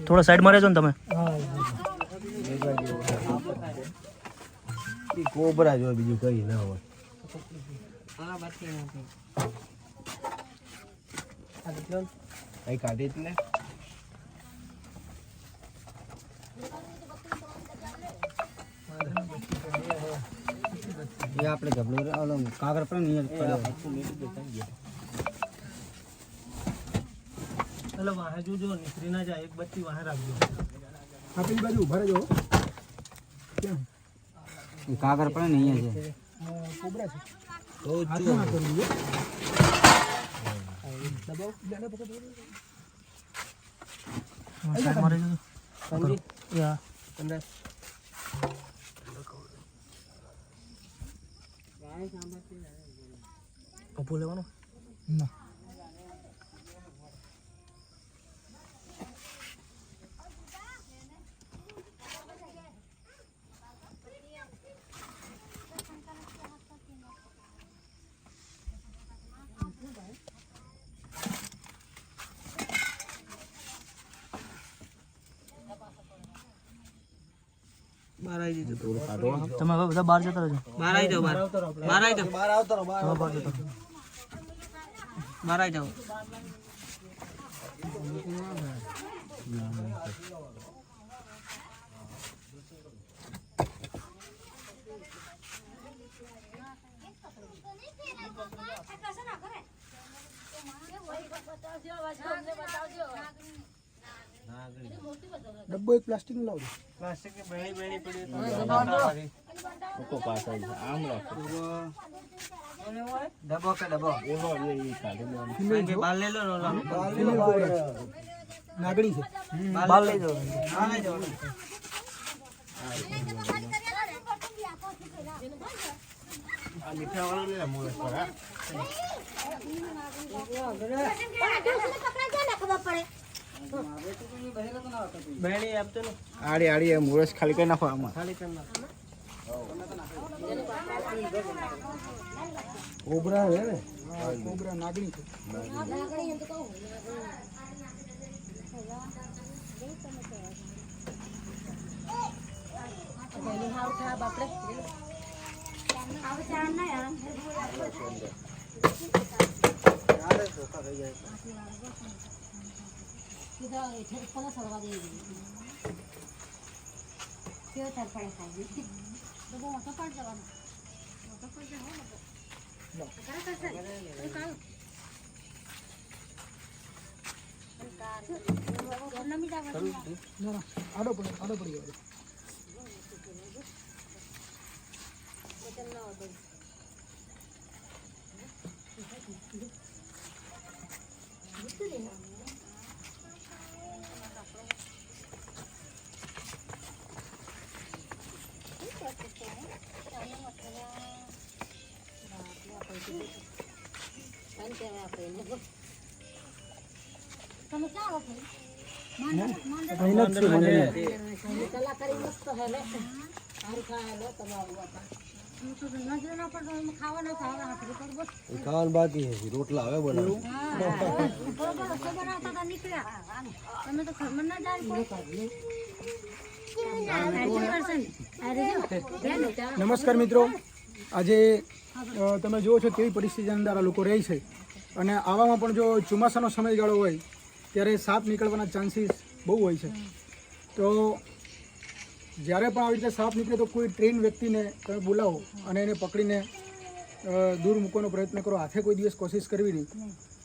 થોડા સાઈડ માં રહેજો ને તમે. કોબરા જો બીજું કઈ ના હોય. અહીં કાઢી જ ને. એ આપણે ગબડો કાગળ પણ નિયર પડ્યો. એટલે વાહે જોજો નીકળી ના જાય. એક બત્તી વાહે રાખજો. આપણી બાજુ ઉભા રહેજો. કાગળ પણ નહીં છે. કોબરા છે. તો હાથમાં ના કરવું જોઈએ. સાઈડ માં રહેજો. યા પપ્પુ લેવાનો ના. તમે હવે બધા બહાર જતા રહેજો. બહાર આવી જાઓ. બહાર આવી જાઓ. બહાર આવતો રહો. તમે બહાર જતા રહો. બહાર આવી જાઓ. ડબ્બો એક પ્લાસ્ટિક નો લાવજો. પ્લાસ્ટિકની બેણી બેણી પડી લોકો પાસે આમ રાખો. ડબ્બો કે ડબ્બો એનો એ કાઢી લો. ફિમેલ બાર લઈ લો ફિમેલ કોબરા છે. નાગડી છે. બાર લઈ જાઓ. બાર લઈ જાઓ. આ મીઠા વાળો લે મોરે પર. બેણી આપતો ને આડી આડી મોરસ ખાલી કરી નાખો આમાં. ખાલી કરી નાખો. કોબરા છે ને. કોબરા નાગડી છે. આડો પડી ગયો. ખાવાનું બાકી છે. રોટલા હવે બનાવો. નમસ્કાર મિત્રો, આજે તમે જુઓ છો કેવી પરિસ્થિતિની અંદર આ લોકો રહે છે. અને આવામાં પણ જો ચોમાસાનો સમયગાળો હોય ત્યારે સાપ નીકળવાના ચાન્સીસ બહુ હોય છે. તો જ્યારે પણ આવી રીતે સાપ નીકળે તો કોઈ ટ્રેન વ્યક્તિને તમે બોલાવો અને એને પકડીને દૂર મૂકવાનો પ્રયત્ન કરો. હાથે કોઈ દિવસ કોશિશ કરવી નહીં.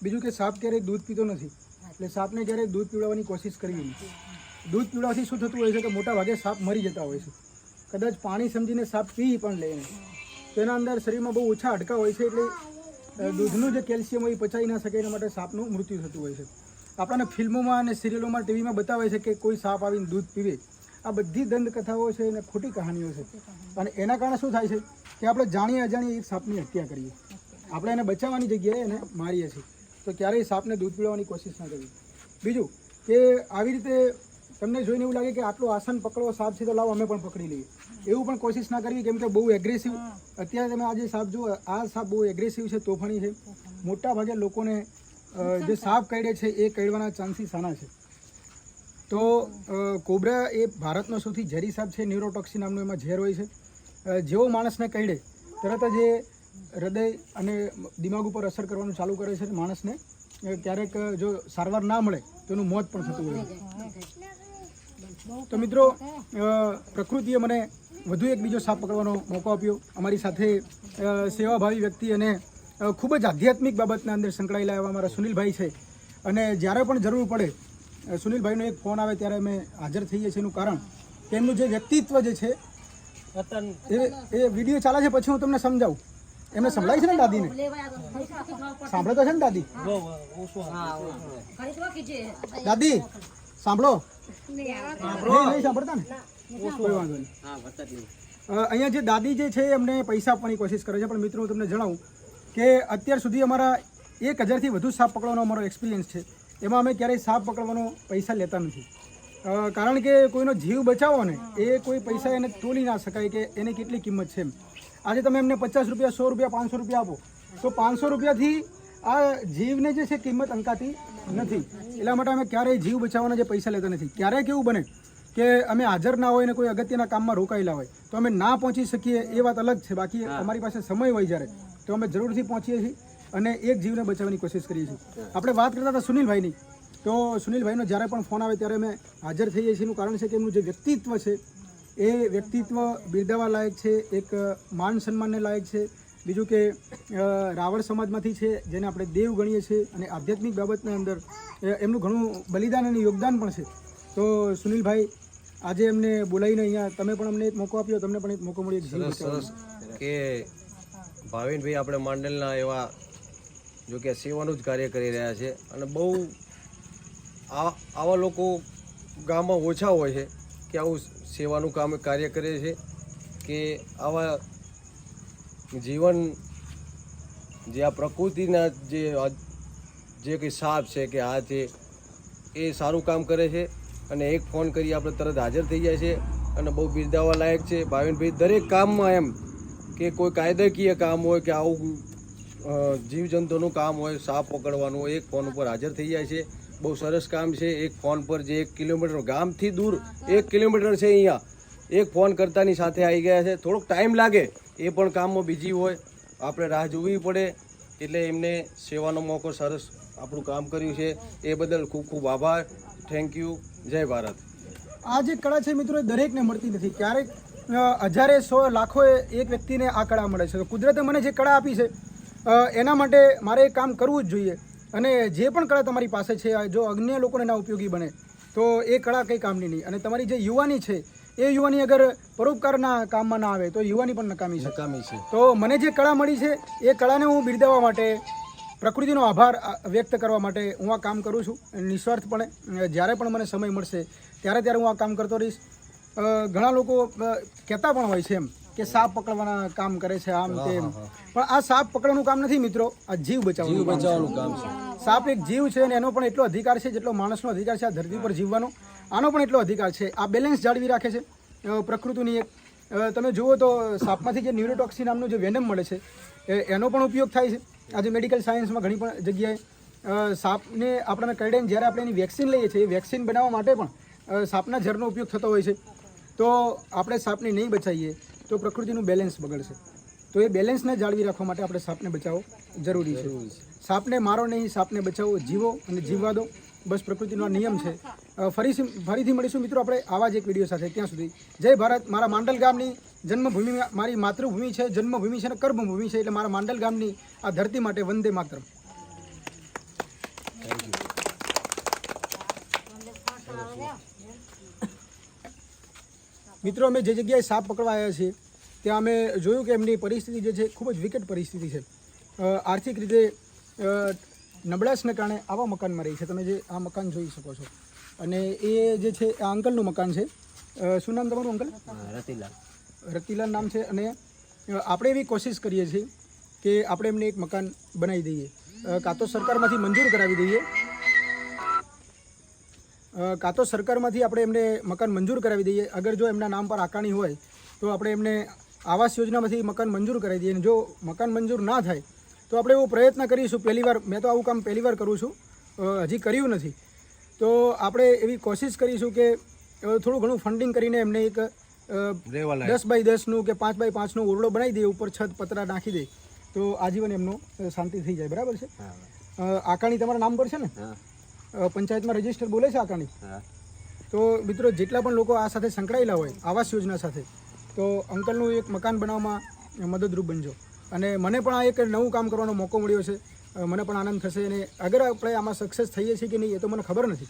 બીજું કે સાપ ક્યારેય દૂધ પીતો નથી, એટલે સાપને ક્યારેય દૂધ પીવડાવવાની કોશિશ કરવી નહીં. દૂધ પીવડાવવાથી શું થતું હોય છે કે મોટા ભાગે સાપ મરી જતા હોય છે. કદાચ પાણી સમજીને સાપ પી પણ લે તો એના અંદર શરીરમાં બહુ ઓછા હાડકા હોય છે, એટલે દૂધનું જે કેલ્શિયમ હોય એ પચાવી ના શકે, એના માટે સાપનું મૃત્યુ થતું હોય છે. આપણને ફિલ્મોમાં અને સિરિયલોમાં ટીવીમાં બતાવે છે કે કોઈ સાપ આવીને દૂધ પીવે. આ બધી દંતકથાઓ છે અને ખોટી કહાનીઓ છે. અને એના કારણે શું થાય છે કે આપણે જાણીએ અજાણીએ એક સાપની હત્યા કરીએ. આપણે એને બચાવવાની જગ્યાએ એને મારીએ છીએ. તો ક્યારેય સાપને દૂધ પીવડાવવાની કોશિશ ના કરવી. બીજું કે આવી રીતે તમને જોઈને એવું લાગે કે આટલું આસન પકડવો સાપ છે તો લાવો અમે પણ પકડી લઈએ, એવું પણ કોશિશ ના કરવી, કેમ કે બહુ એગ્રેસિવ અત્યારે તમે આજે સાપ જુઓ, આ સાપ બહુ એગ્રેસિવ છે, તોફાની છે. મોટા ભાગે લોકોને જે સાપ કરડે છે એ કરડવાના ચાન્સીસ આના છે. તો કોબ્રા એ ભારતનો સૌથી ઝેરી સાપ છે. ન્યુરોટોક્સિન નામનું એમાં ઝેર હોય છે. જેવો માણસને કરડે તરત જ એ હૃદય અને દિમાગ ઉપર અસર કરવાનું ચાલુ કરે છે. માણસને ક્યારેક જો સારવાર ના મળે તો એનું મોત પણ થતું હોય છે. તો મિત્રો, પ્રકૃતિએ મને વધુ એક બીજો સાપ પકડવાનો મોકો આપ્યો. અમારી સાથે સેવાભાવી વ્યક્તિ અને ખૂબ જ આધ્યાત્મિક બાબતના અંદર સંકળાયેલા એવા અમારા સુનિલભાઈ છે. અને જ્યારે પણ જરૂર પડે સુનિલભાઈનો એક ફોન આવે ત્યારે અમે હાજર થઈએ છીએ. એનું કારણ કે એમનું જે વ્યક્તિત્વ જે છે એ વિડીયો ચાલે છે પછી હું તમને સમજાવું. એમને સંભળાય છે ને દાદીને? સાંભળે તો છે ને દાદી? દાદી સાંભળો? નહીં સાંભળતા ને? કોઈ વાંધો નહીં. અહીંયા જે દાદી જે છે એમને પૈસા આપવાની કોશિશ કરે છે, પણ મિત્રો હું તમને જણાવું કે અત્યાર સુધી અમારા 1000થી વધુ સાપ પકડવાનો અમારો એક્સપિરિયન્સ છે. એમાં અમે ક્યારેય સાપ પકડવાનો પૈસા લેતા નથી, કારણ કે કોઈનો જીવ બચાવો ને એ કોઈ પૈસા એને તોલી ના શકાય કે એની કેટલી કિંમત છે. આજે તમે એમને 50 રૂપિયા, 100 રૂપિયા, 500 રૂપિયા આપો તો 500 રૂપિયાથી આ જીવને જે છે કિંમત અંકાતી નથી. એટલા માટે અમે ક્યારેય જીવ બચાવવાના જે પૈસા લેતા નથી. ક્યારેક એવું બને કે અમે હાજર ના હોય ને કોઈ અગત્યના કામમાં રોકાયેલા હોય તો અમે ના પહોંચી શકીએ એ વાત અલગ છે. બાકી અમારી પાસે સમય હોય જ્યારે તો અમે જરૂરથી પહોંચીએ છીએ અને એક જીવને બચાવવાની કોશિશ કરીએ છીએ. આપણે વાત કરતા હતા સુનિલભાઈની, તો સુનિલભાઈનો જ્યારે પણ ફોન આવે ત્યારે અમે હાજર થઈએ છીએ. એનું કારણ છે કે એમનું જે વ્યક્તિત્વ છે એ વ્યક્તિત્વ બિરદાવા લાયક છે, એક માન સન્માનને લાયક છે. બીજું કે રાવળ સમાજમાંથી છે, જેને આપણે દેવ ગણીએ છીએ, અને આધ્યાત્મિક બાબતના અંદર એમનું ઘણું બલિદાન અને યોગદાન પણ છે. તો સુનિલભાઈ, આજે એમને બોલાવીને અહીંયા તમે પણ અમને એક મોકો આપ્યો, તમને પણ એક મોકો મળ્યો સરસ કે ભાવિનભાઈ આપણે માંડલના એવા જો કે સેવાનું જ કાર્ય કરી રહ્યા છે. અને બહુ આવા લોકો ગામમાં ઓછા હોય છે કે આવું સેવાનું કાર્ય કરે છે, કે આવા જીવન જે આ પ્રકૃતિના જે કંઈ સાપ છે કે આ છે એ સારું કામ કરે છે. અને એક ફોન કરી આપણે તરત હાજર થઈ જાય છે અને બહુ બિરદાવવા લાયક છે. ભાવિનભાઈ દરેક કામમાં એમ કે કોઈ કાયદાકીય કામ હોય કે આવું જીવજંતુનું કામ હોય, સાપ પકડવાનું, એક ફોન ઉપર હાજર થઈ જાય છે. બહુ સરસ કામ છે. એક ફોન પર જે 1 કિલોમીટર ગામથી દૂર 1 કિલોમીટર છે, અહીંયા એક ફોન કરતાની સાથે આવી ગયા છે. થોડોક ટાઈમ લાગે, એ પણ કામમાં બીજી હોય, આપણે રાહ જોવી પડે, એટલે એમને સેવાનો મોકો સરસ આપણું કામ કર્યું છે. એ બદલ ખૂબ ખૂબ આભાર. Thank you. જય ભારત. આ જે કળા છે મિત્રો, એ દરેકને મળતી નથી. ક્યારેક હજારે, 100, લાખોએ એક વ્યક્તિને આ કળા મળે છે. તો કુદરતે મને જે કળા આપી છે એના માટે મારે એક કામ કરવું જ જોઈએ. અને જે પણ કળા તમારી પાસે છે જો અન્ય લોકોને ના ઉપયોગી બને તો એ કળા કંઈ કામની નહીં. અને તમારી જે યુવાની છે એ યુવાની અગર પરોપકારના કામમાં ના આવે તો યુવાની પણ નકામી છે. તો મને જે કળા મળી છે એ કળાને હું બિરદાવવા માટે, પ્રકૃતિનો આભાર વ્યક્ત કરવા માટે હું આ કામ કરું છું નિસ્વાર્થપણે. જ્યારે પણ મને સમય મળશે ત્યારે હું આ કામ કરતો રહીશ. ઘણા લોકો કહેતા પણ હોય છે એમ કે સાપ પકડવાના કામ કરે છે, આમ તેમ, પણ આ સાપ પકડવાનું કામ નથી મિત્રો, આ જીવ બચાવવાનું કામ છે. સાપ એક જીવ છે અને એનો પણ એટલો અધિકાર છે જેટલો માણસનો અધિકાર છે આ ધરતી પર જીવવાનો, આનો પણ એટલો અધિકાર છે. આ બેલેન્સ જાળવી રાખે છે પ્રકૃતિની એક. તમે જુઓ તો સાપમાંથી જે ન્યુરોટોક્સિન નામનું જે વેનમ મળે છે એનો પણ ઉપયોગ થાય છે. આજે મેડિકલ સાયન્સમાં ઘણી પણ જગ્યાએ સાપને આપણને કરડે જ્યારે આપણે એની વેક્સિન લઈએ છીએ, એ વેક્સિન બનાવવા માટે પણ સાપના ઝેરનો ઉપયોગ થતો હોય છે. તો આપણે સાપને નહીં બચાવીએ તો પ્રકૃતિનું બેલેન્સ બગડશે. તો એ બેલેન્સને જાળવી રાખવા માટે આપણે સાપને બચાવવો જરૂરી છે. સાપને મારો નહીં, સાપને બચાવો, જીવો અને જીવવા દો, બસ પ્રકૃતિનો નિયમ છે. ફરીથી મળીશું મિત્રો આપણે આવા જ એક વિડીયો સાથે. ત્યાં સુધી જય ભારત. મારા માંડલ ગામની જન્મભૂમિ મારી માતૃભૂમિ છે, જન્મભૂમિ છે અને કર્મભૂમિ છે. એટલે મારા માંડલ ગામની આ ધરતી માટે વંદે માતરમ. મિત્રો, અમે જે જગ્યાએ સાપ પકડવા આવ્યા છીએ ત્યાં અમે જોયું કે એમની પરિસ્થિતિ જે છે ખૂબ જ વિકટ પરિસ્થિતિ છે. આર્થિક રીતે નબળાશને કારણે આવા મકાનમાં રહી છે. તમે જે આ મકાન જોઈ શકો છો અને એ જે છે આ અંકલનું મકાન છે. શું નામ તમારું અંકલ? રતિલાલ નામ છે. અને આપણે એવી કોશિશ કરીએ છીએ કે આપણે એમને એક મકાન બનાવી દઈએ, કાં તો સરકારમાંથી મંજૂર કરાવી દઈએ કાં તો સરકારમાંથી આપણે એમને મકાન મંજૂર કરાવી દઈએ. અગર જો એમના નામ પર આકારણી હોય તો આપણે એમને આવાસ યોજનામાંથી મકાન મંજૂર કરાવી દઈએ. અને જો મકાન મંજૂર ના થાય તો આપણે એવો પ્રયત્ન કરીશું. પહેલીવાર મેં તો આવું કામ પહેલીવાર કરું છું, હજી કર્યું નથી. તો આપણે એવી કોશિશ કરીશું કે થોડું ઘણું ફંડિંગ કરીને એમને એક 10x10નું કે 5x5નું ઓરડો બનાવી દઈએ, ઉપર છત પતરા નાખી દે તો આજીવન એમનો શાંતિ થઈ જાય. બરાબર છે? આકારણી તમારા નામ પર છે ને? પંચાયતમાં રજીસ્ટર બોલે છે આકારણી? તો મિત્રો જેટલા પણ લોકો આ સાથે સંકળાયેલા હોય આવાસ યોજના સાથે, તો અંકલનું એક મકાન બનાવવામાં મદદરૂપ બનજો. અને મને પણ આ એક નવું કામ કરવાનો મોકો મળ્યો છે, મને પણ આનંદ થશે. અને અગર આપણે આમાં સક્સેસ થઈએ છીએ કે નહીં એ તો મને ખબર નથી,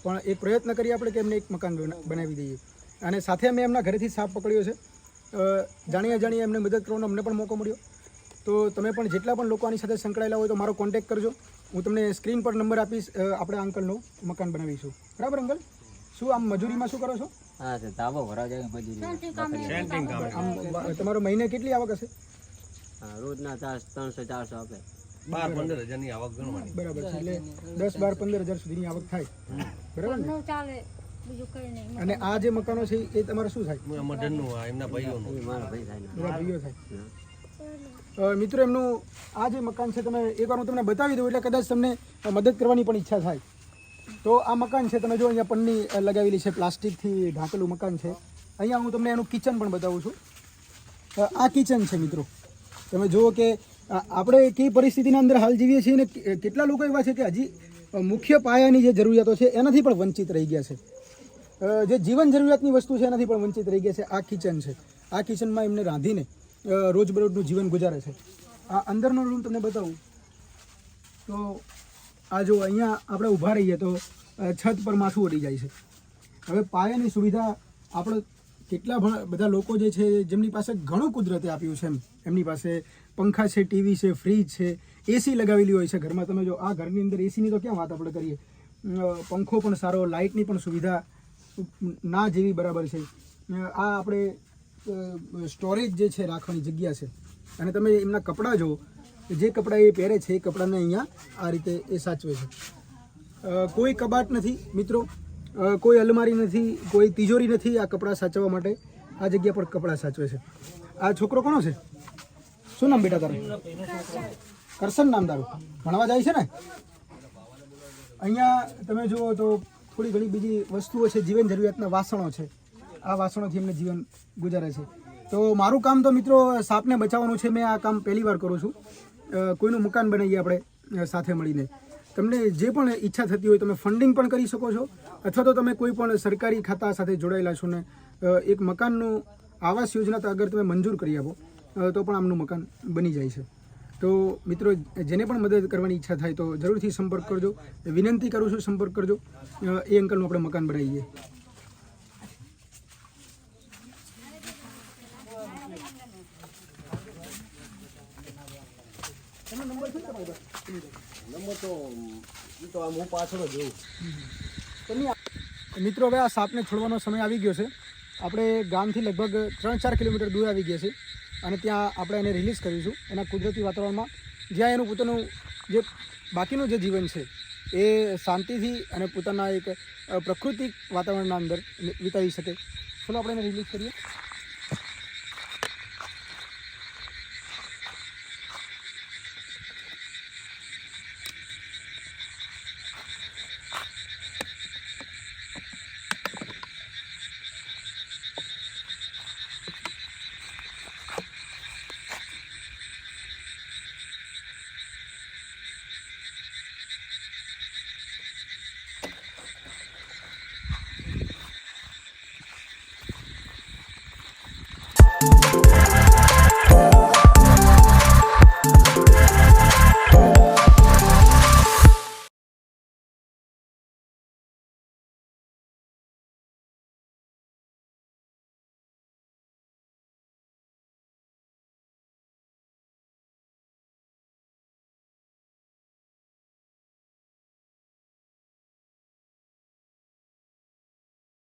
પણ એક પ્રયત્ન કરીએ આપણે કે એમને એક મકાન બનાવી દઈએ. અને સાથે અમે એમના ઘરેથી સાપ પકડ્યો છે, જાણીએ એમને મદદ કરવાનો અમને પણ મોકો મળ્યો. તો તમે પણ જેટલા પણ લોકો આની સાથે સંકળાયેલા હોય તો મારો કોન્ટેક્ટ કરજો. હું તમને સ્ક્રીન પર નંબર આપીશ. આપણે અંકલનું મકાન બનાવીશું. બરાબર અંકલ? શું આમ મજૂરીમાં શું કરો છો? તમારો મહિને કેટલી આવક હશે? રોજના 300-400 આપે. 12-15 હજારની આવક ગણવાની. બરાબર છે, એટલે 10-12-15 હજાર સુધીની આવક થાય. બરાબર ને? અને આ જે મકાનો છે એ તમારે શું થાય? મઢનનું, એમના ભાઈઓનું. બધા ભાઈઓ થાય. મિત્રો એમનું આ જે મકાન છે તમે એકવાર હું તમને બતાવી દઉં એટલે કદાચ તમને મદદ કરવાની પણ ઈચ્છા થાય. તો આ મકાન છે, તમે જો અહીંયા પન્ની લગાવેલી છે, પ્લાસ્ટિકથી ઢાંકેલું મકાન છે. અહીંયા હું તમને એનું કિચન પણ બતાવું છું. આ કિચન છે મિત્રો. તમે જુઓ કે આપણે કઈ પરિસ્થિતિના અંદર હાલ જીવીએ છીએ ને કેટલા લોકો એવા છે કે હજી મુખ્ય પાયાની જે જરૂરિયાતો છે એનાથી પણ વંચિત રહી ગયા છે. જે જીવન જરૂરિયાતની વસ્તુ છે એનાથી પણ વંચિત રહી ગયા છે. આ કિચન છે. આ કિચનમાં એમને રાંધીને રોજબરોજનું જીવન ગુજારે છે. આ અંદરનો રૂમ તમને બતાવું તો આ જો અહીંયા આપણે ઊભા રહીએ તો છત પર માથું ઉડી જાય છે. હવે પાયાની સુવિધા આપણે કેટલા બધા લોકો જે છે જેમની પાસે ઘણું કુદરતે આપ્યું છે, એમની પાસે પંખા છે, ટીવી છે, ફ્રીજ છે, એસી લગાવેલી હોય છે ઘરમાં. તમે જો આ ઘરની અંદર એસીની તો ક્યાં વાત આપણે કરીએ, પંખો પણ સારો, લાઇટની પણ સુવિધા ના જેવી બરાબર છે. આ આપણે સ્ટોરેજ જે છે રાખવાની જગ્યા છે. અને તમે એમના કપડાં જુઓ, જે કપડાં એ પહેરે છે એ કપડાને અહીંયા આ રીતે એ સાચવે છે. કોઈ કબાટ નથી મિત્રો, કોઈ અલમારી નથી, કોઈ તિજોરી નથી આ કપડાં સાચવવા માટે. આ જગ્યા પર કપડાં સાચવે છે. આ છોકરો કોનો છે? શું નામ બેટા તારું? કરશન નામ તારું? ભણવા જાય છે ને? અહીંયા તમે જુઓ તો થોડી ઘણી બીજી વસ્તુઓ છે, જીવન જરૂરિયાતના વાસણો છે. આ વાસણોથી એમને જીવન ગુજારે છે. તો મારું કામ તો મિત્રો સાપને બચાવવાનું છે. મેં આ કામ પહેલી વાર કરું છું. કોઈનું મકાન બનાવીએ આપણે સાથે મળીને. તમને જે પણ ઈચ્છા થતી હોય તમે ફંડિંગ પણ કરી શકો છો, અથવા તો તમે કોઈ પણ સરકારી ખાતા સાથે જોડાયેલા છો ને એક મકાનનું આવાસ યોજના તો અગર તમે મંજૂર કરી આપો તો પણ આમનું મકાન બની જાય છે. તો મિત્રો જેને પણ મદદ કરવાની ઈચ્છા થાય તો જરૂરથી સંપર્ક કરજો. વિનંતી કરું છું સંપર્ક કરજો. એ અંકલનું આપણે મકાન બનાવીએ. મિત્રો હવે આ સાપને છોડવાનો સમય આવી ગયો છે. આપણે ગામથી લગભગ 3-4 કિલોમીટર દૂર આવી ગયા છે અને ત્યાં આપણે એને રિલીઝ કરીશું એના કુદરતી વાતાવરણમાં, જ્યાં એનું પોતાનું જે બાકીનું જે જીવન છે એ શાંતિથી અને પોતાના એક પ્રાકૃતિક વાતાવરણના અંદર વિતાવી શકે. ચલો આપણે એને રિલીઝ કરીએ.